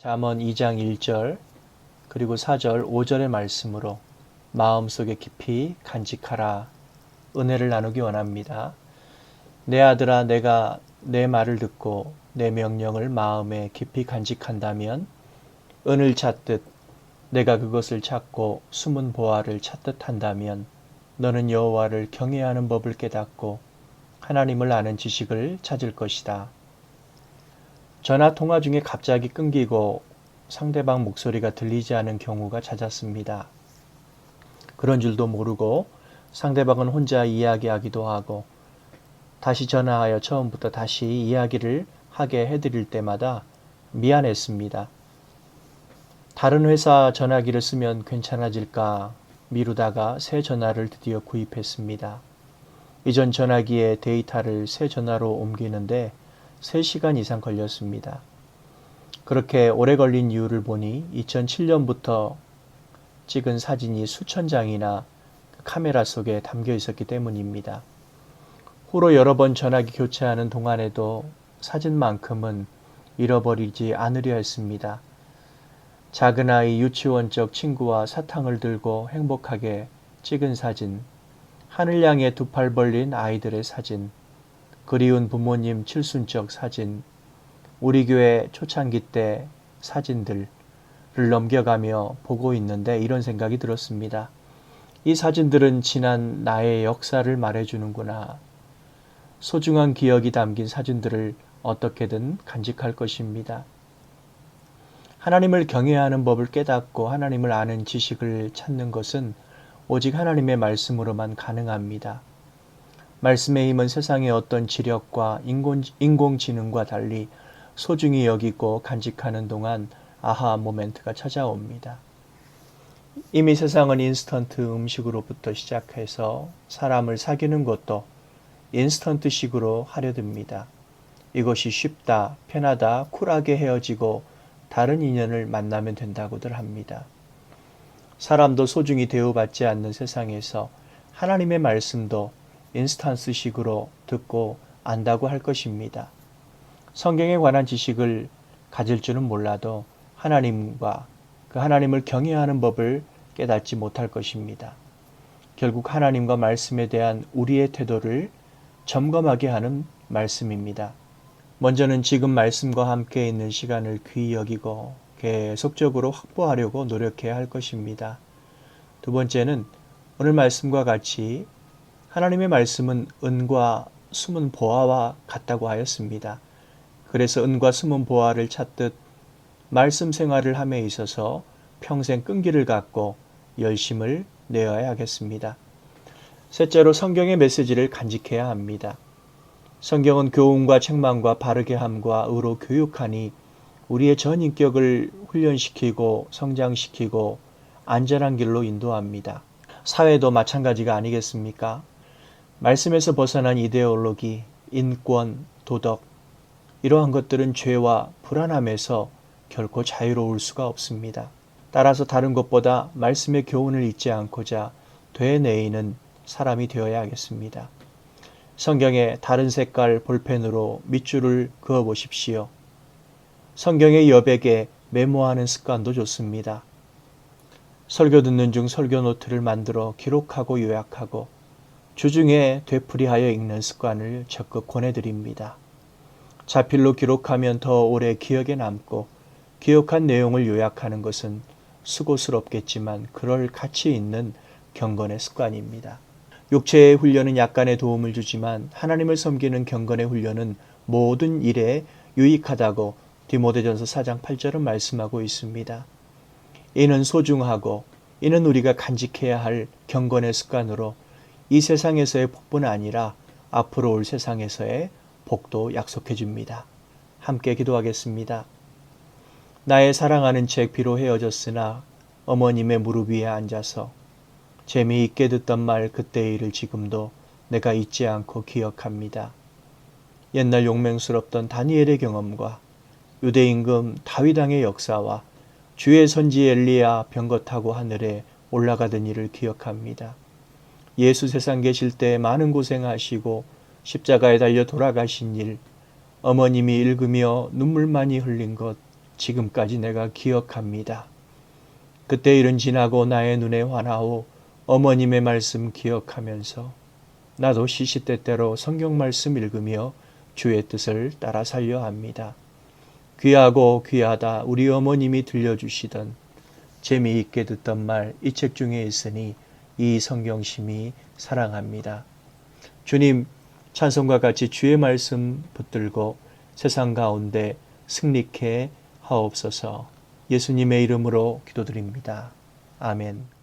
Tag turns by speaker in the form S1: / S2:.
S1: 잠언 2장 1절 그리고 4절 5절의 말씀으로 마음속에 깊이 간직하라 은혜를 나누기 원합니다. 내 아들아, 내가 내 말을 듣고 내 명령을 마음에 깊이 간직한다면 은을 찾듯 내가 그것을 찾고 숨은 보화를 찾듯 한다면 너는 여호와를 경외하는 법을 깨닫고 하나님을 아는 지식을 찾을 것이다. 전화 통화 중에 갑자기 끊기고 상대방 목소리가 들리지 않은 경우가 잦았습니다. 그런 줄도 모르고 상대방은 혼자 이야기하기도 하고 다시 전화하여 처음부터 다시 이야기를 하게 해드릴 때마다 미안했습니다. 다른 회사 전화기를 쓰면 괜찮아질까 미루다가 새 전화를 드디어 구입했습니다. 이전 전화기의 데이터를 새 전화로 옮기는데 3시간 이상 걸렸습니다. 그렇게 오래 걸린 이유를 보니 2007년부터 찍은 사진이 수천 장이나 카메라 속에 담겨 있었기 때문입니다. 후로 여러 번 전화기 교체하는 동안에도 사진만큼은 잃어버리지 않으려 했습니다. 작은 아이 유치원적 친구와 사탕을 들고 행복하게 찍은 사진, 하늘 향해 두 팔 벌린 아이들의 사진, 그리운 부모님 칠순적 사진, 우리 교회 초창기 때 사진들을 넘겨가며 보고 있는데 이런 생각이 들었습니다. 이 사진들은 지난 나의 역사를 말해주는구나. 소중한 기억이 담긴 사진들을 어떻게든 간직할 것입니다. 하나님을 경외하는 법을 깨닫고 하나님을 아는 지식을 찾는 것은 오직 하나님의 말씀으로만 가능합니다. 말씀의 힘은 세상의 어떤 지력과 인공지능과 달리 소중히 여기고 간직하는 동안 아하 모멘트가 찾아옵니다. 이미 세상은 인스턴트 음식으로부터 시작해서 사람을 사귀는 것도 인스턴트식으로 하려 듭니다. 이것이 쉽다, 편하다, 쿨하게 헤어지고 다른 인연을 만나면 된다고들 합니다. 사람도 소중히 대우받지 않는 세상에서 하나님의 말씀도 인스턴트식으로 듣고 안다고 할 것입니다. 성경에 관한 지식을 가질 줄은 몰라도 하나님과 그 하나님을 경외하는 법을 깨닫지 못할 것입니다. 결국 하나님과 말씀에 대한 우리의 태도를 점검하게 하는 말씀입니다. 먼저는 지금 말씀과 함께 있는 시간을 귀히 여기고 계속적으로 확보하려고 노력해야 할 것입니다. 두 번째는 오늘 말씀과 같이 하나님의 말씀은 은과 숨은 보화와 같다고 하였습니다. 그래서 은과 숨은 보화를 찾듯 말씀 생활을 함에 있어서 평생 끈기를 갖고 열심을 내어야 하겠습니다. 셋째로 성경의 메시지를 간직해야 합니다. 성경은 교훈과 책망과 바르게 함과 의로 교육하니 우리의 전 인격을 훈련시키고 성장시키고 안전한 길로 인도합니다. 사회도 마찬가지가 아니겠습니까? 말씀에서 벗어난 이데올로기, 인권, 도덕 이러한 것들은 죄와 불안함에서 결코 자유로울 수가 없습니다. 따라서 다른 것보다 말씀의 교훈을 잊지 않고자 되뇌이는 사람이 되어야 하겠습니다. 성경에 다른 색깔 볼펜으로 밑줄을 그어 보십시오. 성경의 여백에 메모하는 습관도 좋습니다. 설교 듣는 중 설교 노트를 만들어 기록하고 요약하고 주중에 되풀이하여 읽는 습관을 적극 권해드립니다. 자필로 기록하면 더 오래 기억에 남고 기억한 내용을 요약하는 것은 수고스럽겠지만 그럴 가치 있는 경건의 습관입니다. 육체의 훈련은 약간의 도움을 주지만 하나님을 섬기는 경건의 훈련은 모든 일에 유익하다고 디모데전서 4장 8절은 말씀하고 있습니다. 이는 소중하고 이는 우리가 간직해야 할 경건의 습관으로 이 세상에서의 복뿐 아니라 앞으로 올 세상에서의 복도 약속해 줍니다. 함께 기도하겠습니다. 나의 사랑하는 책 비록 헤어졌으나 어머님의 무릎 위에 앉아서 재미있게 듣던 말 그때의 일을 지금도 내가 잊지 않고 기억합니다. 옛날 용맹스럽던 다니엘의 경험과 유대 임금 다윗 왕의 역사와 주의 선지 엘리야 병거 타고 하늘에 올라가던 일을 기억합니다. 예수 세상 계실 때 많은 고생하시고 십자가에 달려 돌아가신 일, 어머님이 읽으며 눈물 많이 흘린 것, 지금까지 내가 기억합니다. 그때 일은 지나고 나의 눈에 환하오 어머님의 말씀 기억하면서 나도 시시때때로 성경 말씀 읽으며 주의 뜻을 따라 살려 합니다. 귀하고 귀하다 우리 어머님이 들려주시던 재미있게 듣던 말 이 책 중에 있으니 이 성경심이 사랑합니다. 주님, 찬송과 같이 주의 말씀 붙들고 세상 가운데 승리케 하옵소서. 예수님의 이름으로 기도드립니다. 아멘.